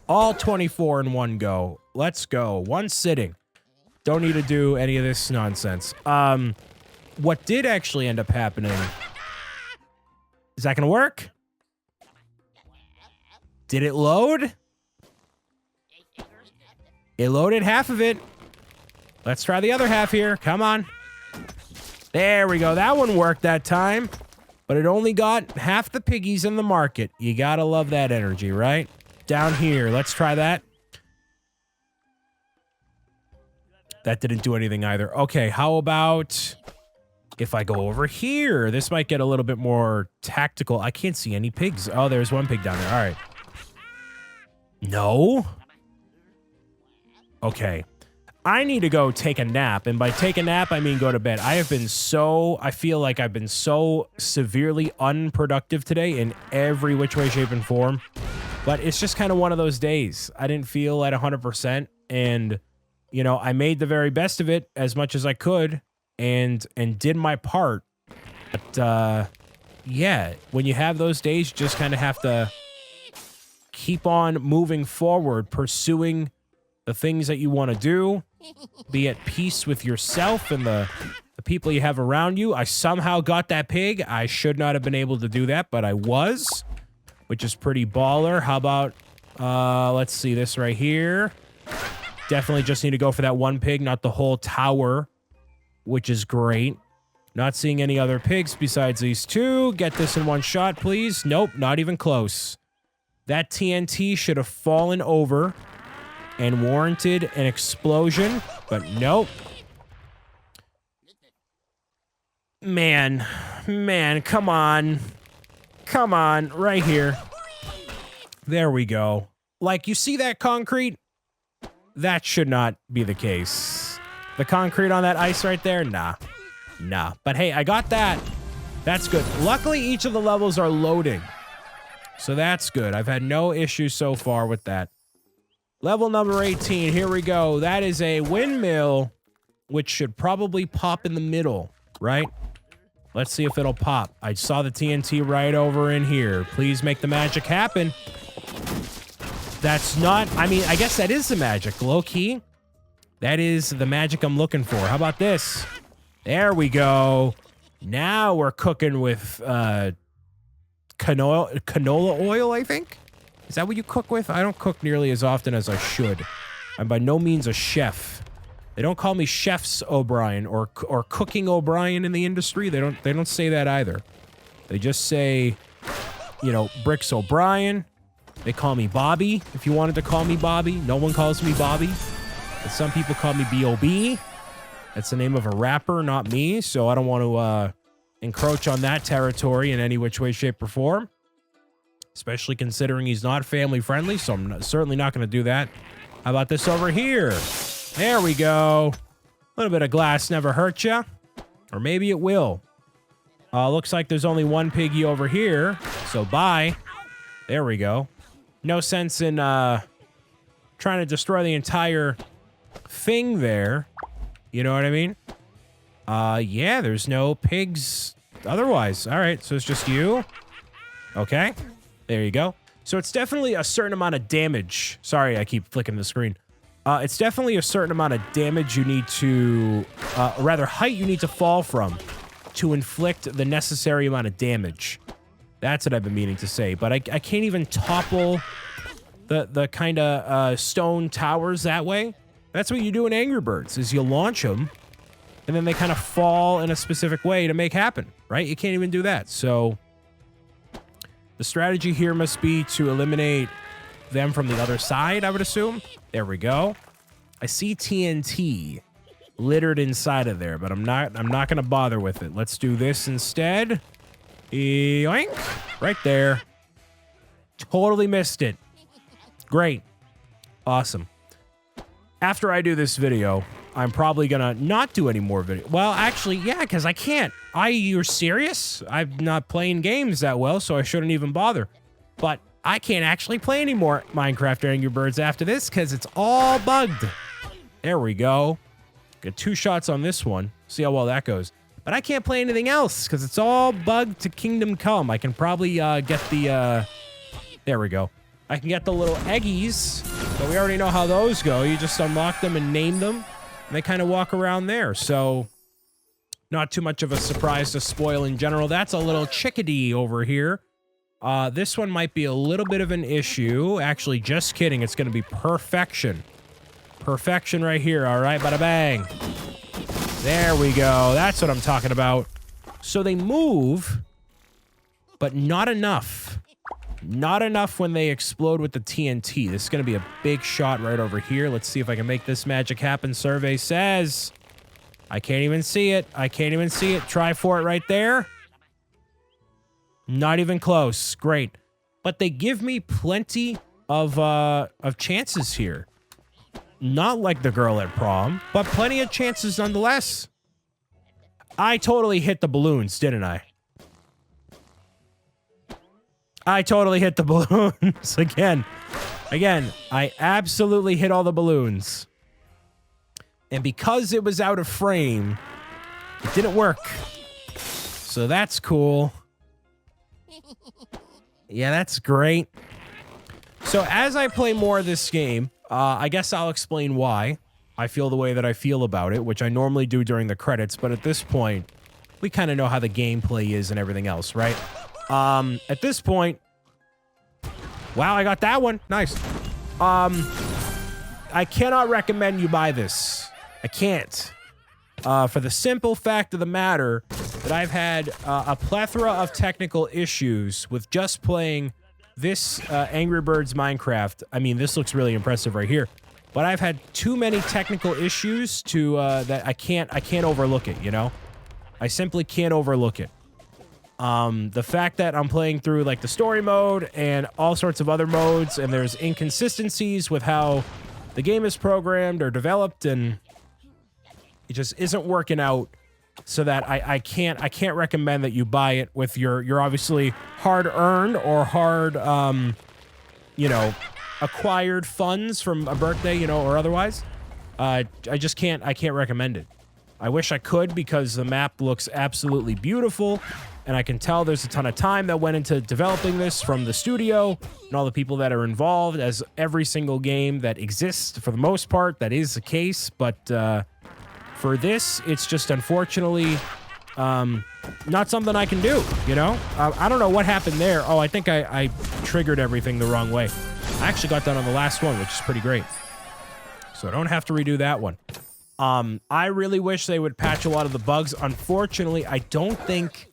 All 24 in one go. Let's go. One sitting. Don't need to do any of this nonsense. What did actually end up happening... Is that going to work? Did it load? It loaded half of it. Let's try the other half here. Come on. There we go. That one worked that time. But it only got half the piggies in the market. You gotta love that energy, right? Down here. Let's try that. That didn't do anything either. Okay, how about if I go over here? This might get a little bit more tactical. I can't see any pigs. Oh, there's one pig down there. All right. No. Okay. I need to go take a nap. And by take a nap, I mean go to bed. I feel like I've been so severely unproductive today in every which way, shape, and form. But it's just kind of one of those days. I didn't feel at 100%. And, you know, I made the very best of it as much as I could and did my part. But, yeah, when you have those days, you just kind of have to keep on moving forward, pursuing the things that you want to do, be at peace with yourself and the people you have around you. I somehow got that pig. I should not have been able to do that, but I was, which is pretty baller. How about, let's see this right here. Definitely just need to go for that one pig, not the whole tower, which is great. Not seeing any other pigs besides these two. Get this in one shot, please. Nope, not even close. That TNT should have fallen over and warranted an explosion, but nope. Man, come on. Come on, right here. There we go. Like, you see that concrete? That should not be the case. The concrete on that ice right there? Nah. But hey, I got that. That's good. Luckily, each of the levels are loading. So that's good. I've had no issues so far with that. Level number 18, here we go. That is a windmill, which should probably pop in the middle, right? Let's see if it'll pop. I saw the TNT right over in here. Please make the magic happen. That's not, I mean, I guess that is the magic. Low key, that is the magic I'm looking for. How about this? There we go. Now we're cooking with canola oil, I think. Is that what you cook with? I don't cook nearly as often as I should. I'm by no means a chef. They don't call me Chefs O'Brien or Cooking O'Brien in the industry. They don't say that either. They just say, you know, Bricks O'Brien. They call me Bobby, if you wanted to call me Bobby. No one calls me Bobby. But some people call me B.O.B. That's the name of a rapper, not me. So I don't want to encroach on that territory in any which way, shape, or form. Especially considering he's not family friendly, so I'm certainly not going to do that. How about this over here? There we go. A little bit of glass never hurt ya. Or maybe it will. Looks like there's only one piggy over here, so bye. There we go. No sense in trying to destroy the entire thing there. You know what I mean? Yeah, there's no pigs otherwise. All right, so it's just you. Okay. There you go. So it's definitely a certain amount of damage. Sorry, I keep flicking the screen. It's definitely a certain amount of damage you need to, rather height you need to fall from to inflict the necessary amount of damage. That's what I've been meaning to say. But I can't even topple the kind of stone towers that way. That's what you do in Angry Birds, is you launch them, and then they kind of fall in a specific way to make happen, right? You can't even do that. So the strategy here must be to eliminate them from the other side, I would assume. There we go. I see TNT littered inside of there, but I'm not going to bother with it. Let's do this instead. Yoink. Right there. Totally missed it. Great. Awesome. After I do this video, I'm probably going to not do any more video. Well, actually, yeah, because I can't. You're serious? I'm not playing games that well, so I shouldn't even bother. But I can't actually play any more Minecraft Angry Birds after this because it's all bugged. There we go. Get 2 shots on this one. See how well that goes. But I can't play anything else because it's all bugged to Kingdom Come. I can probably get the... there we go. I can get the little eggies, but we already know how those go. You just unlock them and name them, and they kind of walk around there. So not too much of a surprise to spoil in general. That's a little chickadee over here. This one might be a little bit of an issue. Actually, just kidding. It's going to be perfection. Perfection right here, all right? Bada bang. There we go. That's what I'm talking about. So they move, but not enough. Not enough when they explode with the TNT. This is going to be a big shot right over here. Let's see if I can make this magic happen. Survey says... I can't even see it. I can't even see it. Try for it right there. Not even close. Great. But they give me plenty of chances here. Not like the girl at prom, but plenty of chances nonetheless. I totally hit the balloons, didn't I? I totally hit the balloons again. Again, I absolutely hit all the balloons. And because it was out of frame, it didn't work. So that's cool. Yeah, that's great. So as I play more of this game, I guess I'll explain why I feel the way that I feel about it, which I normally do during the credits. But at this point, we kind of know how the gameplay is and everything else, right? At this point... Wow, I got that one. Nice. I cannot recommend you buy this. I can't. For the simple fact of the matter that I've had a plethora of technical issues with just playing this Angry Birds Minecraft. I mean, this looks really impressive right here. But I've had too many technical issues to that I can't overlook it, you know? I simply can't overlook it. The fact that I'm playing through like the story mode and all sorts of other modes, and there's inconsistencies with how the game is programmed or developed, and it just isn't working out, so that I can't recommend that you buy it with your obviously hard-earned or hard, you know, acquired funds from a birthday, you know, or otherwise. I can't recommend it. I wish I could, because the map looks absolutely beautiful, and I can tell there's a ton of time that went into developing this from the studio and all the people that are involved, as every single game that exists, for the most part, that is the case, but, for this, it's just unfortunately not something I can do, you know? I don't know what happened there. Oh, I think I triggered everything the wrong way. I actually got that on the last one, which is pretty great. So I don't have to redo that one. I really wish they would patch a lot of the bugs. Unfortunately, I don't think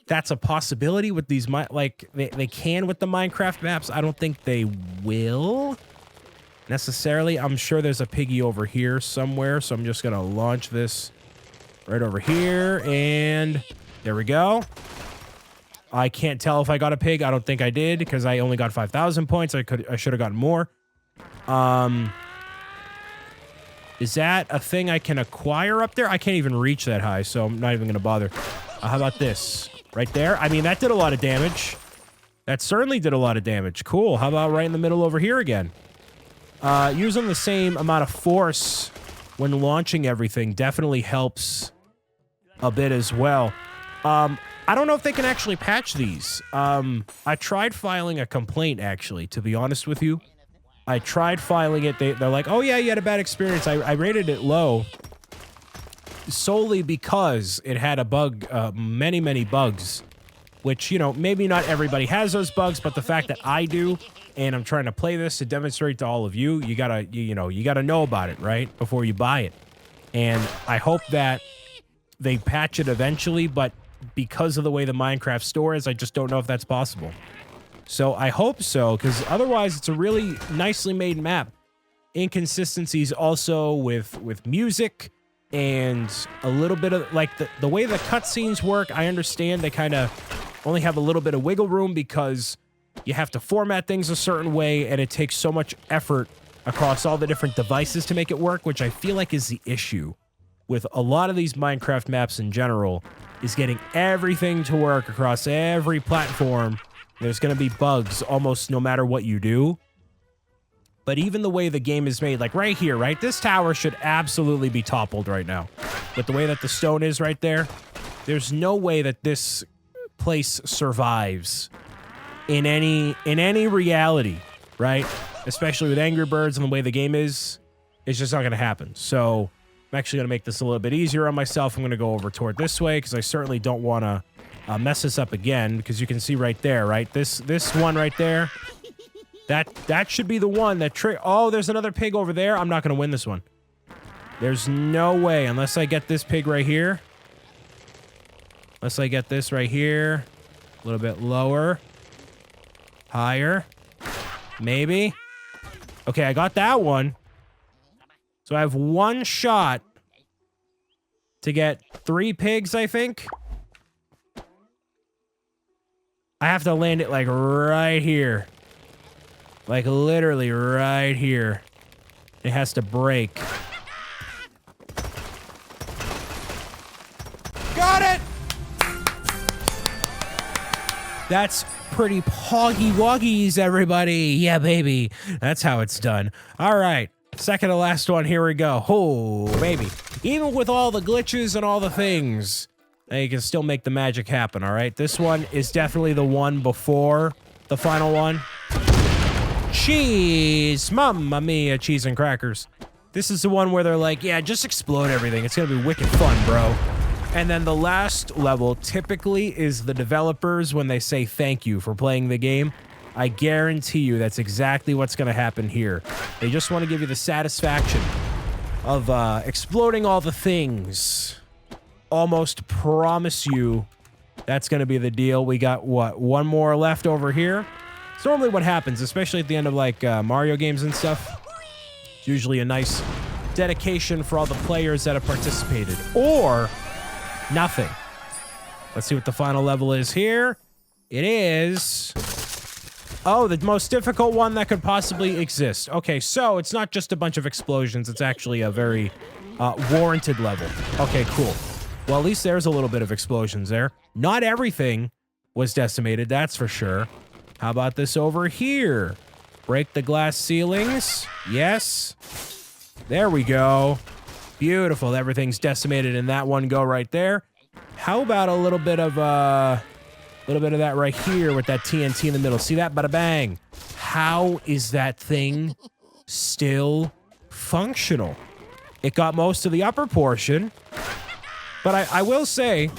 that's a possibility with these, like, they can with the Minecraft maps. I don't think they will necessarily. I'm sure there's a piggy over here somewhere, so I'm just gonna launch this right over here, and there we go. I can't tell if I got a pig. I don't think I did, because I only got 5,000 points. I should have gotten more. Is that a thing I can acquire up there? I can't even reach that high, so I'm not even gonna bother. How about this right there? I mean, that did a lot of damage. That certainly did a lot of damage. Cool. How about right in the middle over here again? Using the same amount of force when launching everything definitely helps a bit as well. I don't know if they can actually patch these. I tried filing a complaint, actually, to be honest with you. I tried filing it. They're like, oh, yeah, you had a bad experience. I rated it low solely because it had a bug, many bugs, which, you know, maybe not everybody has those bugs, but the fact that I do, and I'm trying to play this to demonstrate to all of you, you gotta know about it, right? Before you buy it. And I hope that they patch it eventually, but because of the way the Minecraft store is, I just don't know if that's possible. So I hope so, because otherwise it's a really nicely made map. Inconsistencies also with music, and a little bit of, like, the way the cutscenes work, I understand they kind of only have a little bit of wiggle room because you have to format things a certain way, and it takes so much effort across all the different devices to make it work, which I feel like is the issue with a lot of these Minecraft maps in general, is getting everything to work across every platform. There's going to be bugs almost no matter what you do. But even the way the game is made, like right here, right? This tower should absolutely be toppled right now. But the way that the stone is right there, there's no way that this place survives in any reality. right? Especially with Angry Birds and the way the game is, it's just not going to happen. So I'm actually going to make this a little bit easier on myself. I'm going to go over toward this way because I certainly don't want to mess this up again, because you can see right there, right? This one right there, that should be the one that oh, there's another pig over there. I'm not going to win this one. There's no way unless I get this pig right here. Unless I get this right here. A little bit lower. Higher. Maybe. Okay, I got that one. So I have one shot to get 3 pigs, I think. I have to land it like right here. Like literally right here. It has to break. Got it! That's pretty poggy-woggies, everybody. Yeah, baby. That's how it's done. All right. Second to last one. Here we go. Oh, baby. Even with all the glitches and all the things, you can still make the magic happen, all right? This one is definitely the one before the final one. Cheese. Mamma mia, cheese and crackers. This is the one where they're like, yeah, just explode everything. It's going to be wicked fun, bro. And then the last level typically is the developers when they say thank you for playing the game. I guarantee you that's exactly what's going to happen here. They just want to give you the satisfaction of exploding all the things. Almost promise you that's going to be the deal. We got, what, one more left over here? It's normally what happens, especially at the end of, like, Mario games and stuff. It's usually a nice dedication for all the players that have participated. Or nothing. Let's see what the final level is here. It is... oh, the most difficult one that could possibly exist. Okay, so it's not just a bunch of explosions. It's actually a very warranted level. Okay, cool. Well, at least there's a little bit of explosions there. Not everything was decimated, that's for sure. How about this over here? Break the glass ceilings. Yes. There we go. Beautiful. Everything's decimated in that one go right there. How about a little bit of that right here with that TNT in the middle? See that? Bada bang. How is that thing still functional? It got most of the upper portion, but I will say,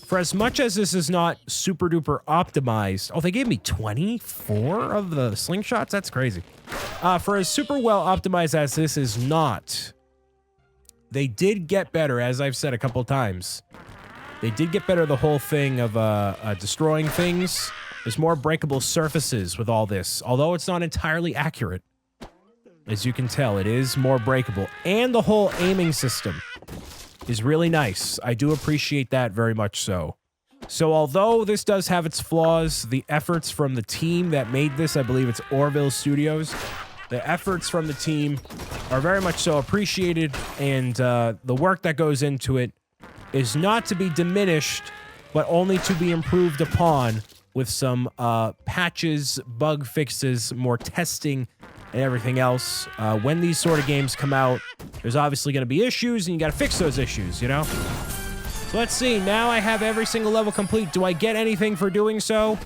for as much as this is not super duper optimized, oh, they gave me 24 of the slingshots? That's crazy. For as super well optimized as this is not, they did get better, as I've said a couple times. They did get better the whole thing of destroying things. There's more breakable surfaces with all this, although it's not entirely accurate. As you can tell, it is more breakable. And the whole aiming system is really nice. I do appreciate that very much so. So although this does have its flaws, the efforts from the team that made this, I believe it's Orville Studios, the efforts from the team are very much so appreciated, and the work that goes into it is not to be diminished, but only to be improved upon with some patches, bug fixes, more testing, and everything else. When these sort of games come out, there's obviously going to be issues, and you got to fix those issues, you know? So let's see. Now I have every single level complete. Do I get anything for doing so?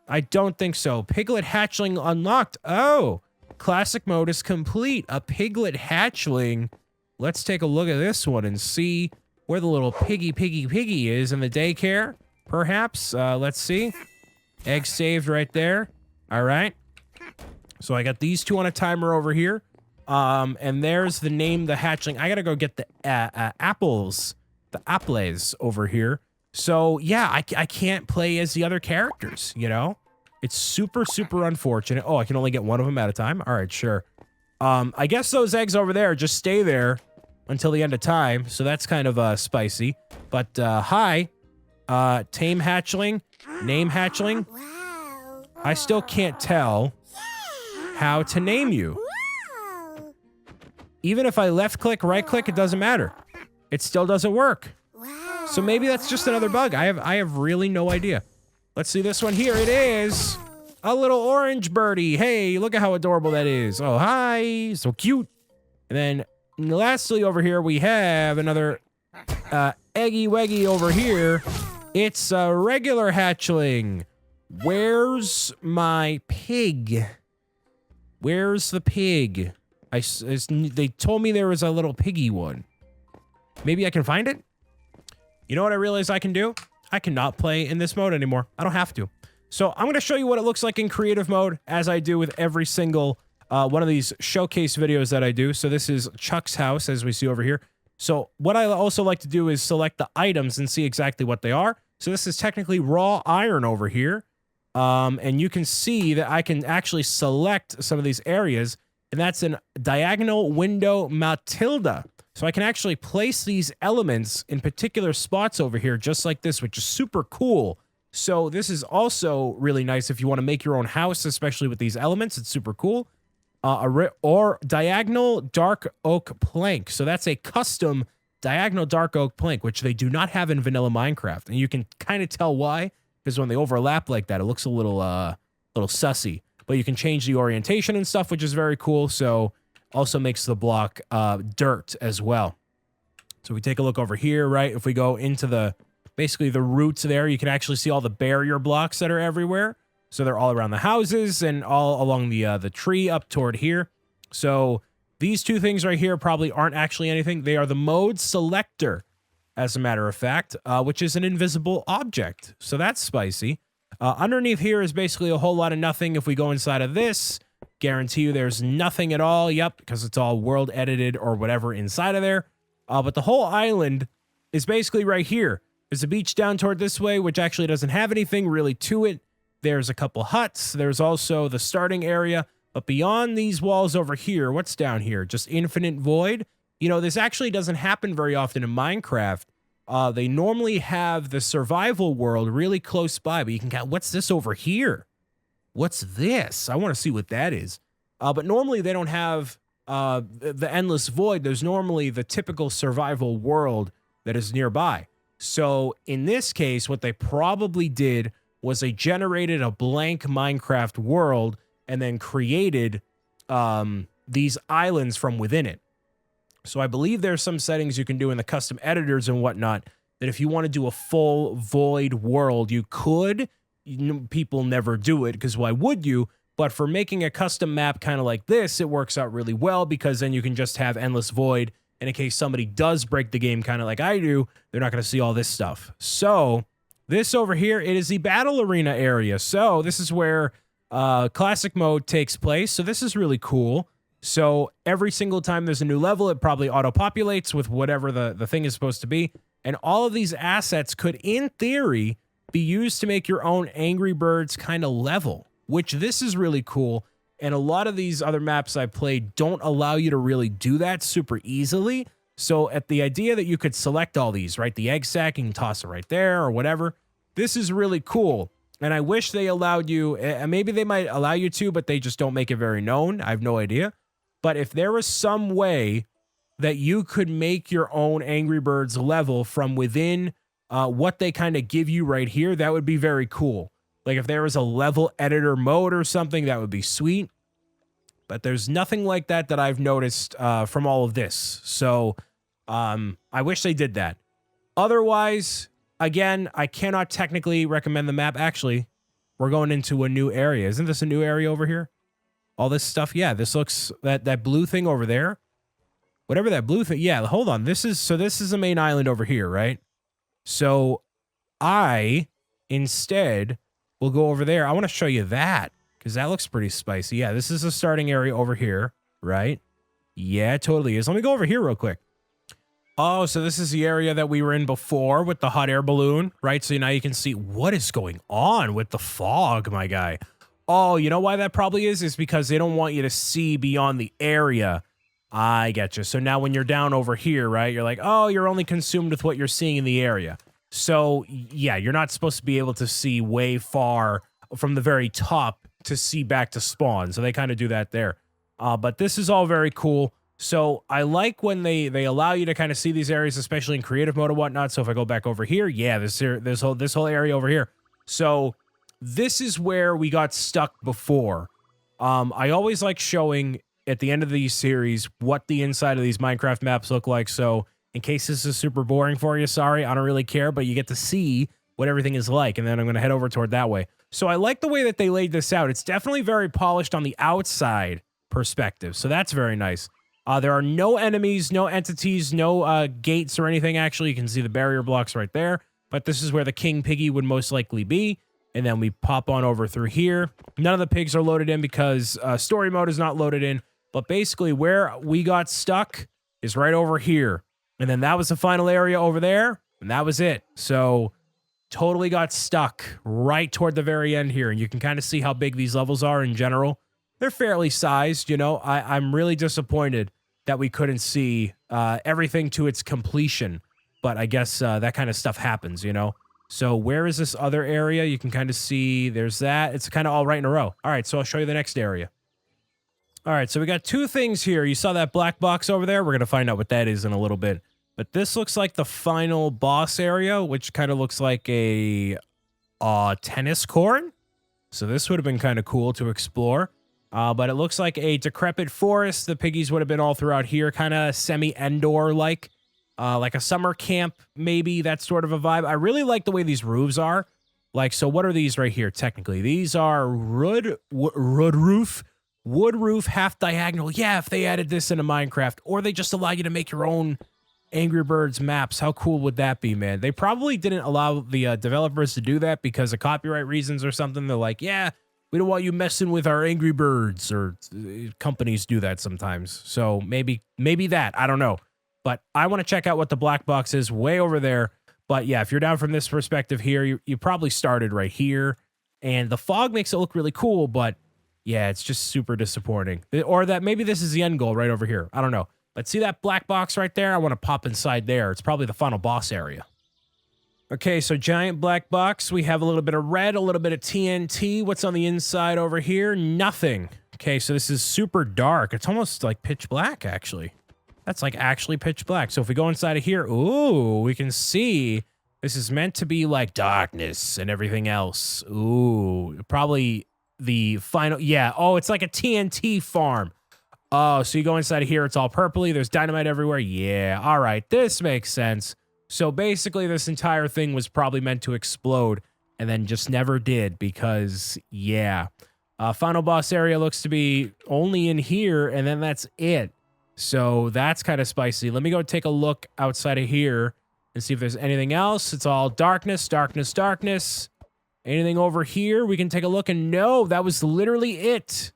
I don't think so. Piglet hatchling unlocked. Oh, classic mode is complete. A piglet hatchling. Let's take a look at this one and see where the little piggy is in the daycare, perhaps. Let's see. Egg saved right there. All right. So I got these two on a timer over here. And there's the name, the hatchling. I gotta go get the apples, the apples over here. So yeah, I can't play as the other characters, you know? It's super, super unfortunate. Oh, I can only get one of them at a time? All right, sure. I guess those eggs over there just stay there until the end of time, so that's kind of spicy. But hi, tame hatchling, name hatchling. I still can't tell how to name you. Even if I left click, right click, it doesn't matter. It still doesn't work. So maybe that's just another bug. I have really no idea. Let's see this one here. It is a little orange birdie. Hey, look at how adorable that is. Oh, hi, so cute. And then lastly over here, we have another eggy weggy over here. It's a regular hatchling. Where's my pig? Where's the pig? They told me there was a little piggy one. Maybe I can find it? You know what I realize I can do? I cannot play in this mode anymore. I don't have to. So I'm going to show you what it looks like in creative mode, as I do with every single one of these showcase videos that I do. So this is Chuck's house, as we see over here. So what I also like to do is select the items and see exactly what they are. So this is technically raw iron over here. And you can see that I can actually select some of these areas, and that's in diagonal window Matilda. So I can actually place these elements in particular spots over here, just like this, which is super cool. So this is also really nice if you want to make your own house, especially with these elements. It's super cool. Or diagonal dark oak plank. So that's a custom diagonal dark oak plank, which they do not have in vanilla Minecraft. And you can kind of tell why, because when they overlap like that, it looks a little sussy. But you can change the orientation and stuff, which is very cool. So also makes the block dirt as well. So we take a look over here, right? If we go into basically the roots there, you can actually see all the barrier blocks that are everywhere. So they're all around the houses and all along the tree up toward here. So these two things right here probably aren't actually anything. They are the mode selector, as a matter of fact, which is an invisible object. So that's spicy. Underneath here is basically a whole lot of nothing. If we go inside of this, guarantee you there's nothing at all. Yep, because it's all world edited or whatever inside of there. But the whole island is basically right here. There's a beach down toward this way, which actually doesn't have anything really to it. There's a couple huts. There's also the starting area. But beyond these walls over here, what's down here? Just infinite void. You know, this actually doesn't happen very often in Minecraft. They normally have the survival world really close by, but you can count. What's this over here? What's this? I want to see what that is. But normally they don't have the endless void. There's normally the typical survival world that is nearby. So in this case, what they probably did was they generated a blank Minecraft world and then created these islands from within it. So I believe there's some settings you can do in the custom editors and whatnot that if you want to do a full void world, you could. People never do it because why would you? But for making a custom map kind of like this, it works out really well because then you can just have endless void. And in case somebody does break the game kind of like I do, they're not going to see all this stuff. So this over here, it is the battle arena area. So this is where classic mode takes place. So this is really cool. So every single time there's a new level, it probably auto-populates with whatever the thing is supposed to be. And all of these assets could, in theory, be used to make your own Angry Birds kind of level, which this is really cool. And a lot of these other maps I played don't allow you to really do that super easily. So at the idea that you could select all these, right? The egg sack, you can toss it right there or whatever. This is really cool. And I wish they allowed you, and maybe they might allow you to, but they just don't make it very known. I have no idea. But if there was some way that you could make your own Angry Birds level from within what they kind of give you right here, that would be very cool. Like if there was a level editor mode or something, that would be sweet. But there's nothing like that that I've noticed from all of this. So I wish they did that. Otherwise, again, I cannot technically recommend the map. Actually, we're going into a new area. Isn't this a new area over here? All this stuff. Yeah, this looks, that blue thing over there. Whatever that blue thing. Yeah, hold on. This is the main island over here, right? So I instead will go over there. I want to show you that because that looks pretty spicy. Yeah, this is the starting area over here, right? Yeah, it totally is. Let me go over here real quick. Oh, so this is the area that we were in before with the hot air balloon, right? So now you can see what is going on with the fog, my guy. Oh, you know why that probably is? Is because they don't want you to see beyond the area. I get you. So now when you're down over here, right, you're like, oh, you're only consumed with what you're seeing in the area. So, yeah, you're not supposed to be able to see way far from the very top to see back to spawn. So they kind of do that there. But this is all very cool. So I like when they allow you to kind of see these areas, especially in creative mode and whatnot. So if I go back over here, yeah, this whole area over here. So this is where we got stuck before. I always like showing at the end of these series what the inside of these Minecraft maps look like. So in case this is super boring for you, sorry, I don't really care, but you get to see what everything is like. And then I'm going to head over toward that way. So I like the way that they laid this out. It's definitely very polished on the outside, perspective. So that's very nice. There are no enemies, no entities, no gates or anything. Actually, you can see the barrier blocks right there. But this is where the King Piggy would most likely be. And then we pop on over through here. None of the pigs are loaded in because story mode is not loaded in. But basically where we got stuck is right over here. And then that was the final area over there. And that was it. So totally got stuck right toward the very end here. And you can kind of see how big these levels are in general. They're fairly sized, you know. I'm really disappointed that we couldn't see everything to its completion. But I guess that kind of stuff happens, you know. So where is this other area? You can kind of see there's that. It's kind of all right in a row. All right, so I'll show you the next area. All right, so we got two things here. You saw that black box over there? We're going to find out what that is in a little bit. But this looks like the final boss area, which kind of looks like a tennis court. So this would have been kind of cool to explore. But it looks like a decrepit forest. The piggies would have been all throughout here, kind of semi-Endor-like. Like a summer camp, maybe, that sort of a vibe. I really like the way these roofs are. Like, so what are these right here, technically? These are wood roof, half diagonal. Yeah, if they added this into Minecraft, or they just allow you to make your own Angry Birds maps, how cool would that be, man? They probably didn't allow the developers to do that because of copyright reasons or something. They're like, yeah, we don't want you messing with our Angry Birds, or companies do that sometimes. So maybe that, I don't know. But I want to check out what the black box is way over there. But yeah, if you're down from this perspective here, you probably started right here. And the fog makes it look really cool, but yeah, it's just super disappointing. Or that maybe this is the end goal right over here. I don't know. But see that black box right there? I want to pop inside there. It's probably the final boss area. Okay, so giant black box. We have a little bit of red, a little bit of TNT. What's on the inside over here? Nothing. Okay, so this is super dark. It's almost like pitch black, actually. That's like actually pitch black. So if we go inside of here, ooh, we can see this is meant to be like darkness and everything else. Ooh, probably the final. Yeah. Oh, it's like a TNT farm. Oh, so you go inside of here, it's all purpley. There's dynamite everywhere. Yeah. All right. This makes sense. So basically this entire thing was probably meant to explode and then just never did because, yeah. Final boss area looks to be only in here and then that's it. So that's kind of spicy. Let me go take a look outside of here and see if there's anything else. It's all darkness, darkness, darkness. Anything over here? We can take a look and no, that was literally it.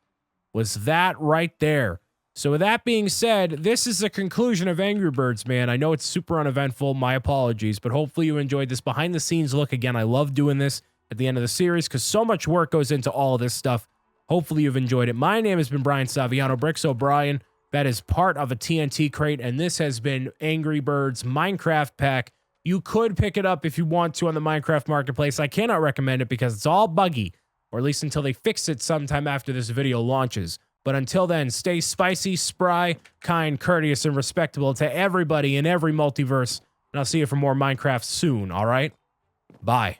Was that right there. So with that being said, this is the conclusion of Angry Birds, man. I know it's super uneventful. My apologies, but hopefully you enjoyed this behind the scenes look. Again, I love doing this at the end of the series because so much work goes into all of this stuff. Hopefully you've enjoyed it. My name has been Brian Saviano, Bricks O'Brien. That is part of a TNT crate, and this has been Angry Birds Minecraft Pack. You could pick it up if you want to on the Minecraft Marketplace. I cannot recommend it because it's all buggy, or at least until they fix it sometime after this video launches. But until then, stay spicy, spry, kind, courteous, and respectable to everybody in every multiverse, and I'll see you for more Minecraft soon, all right? Bye.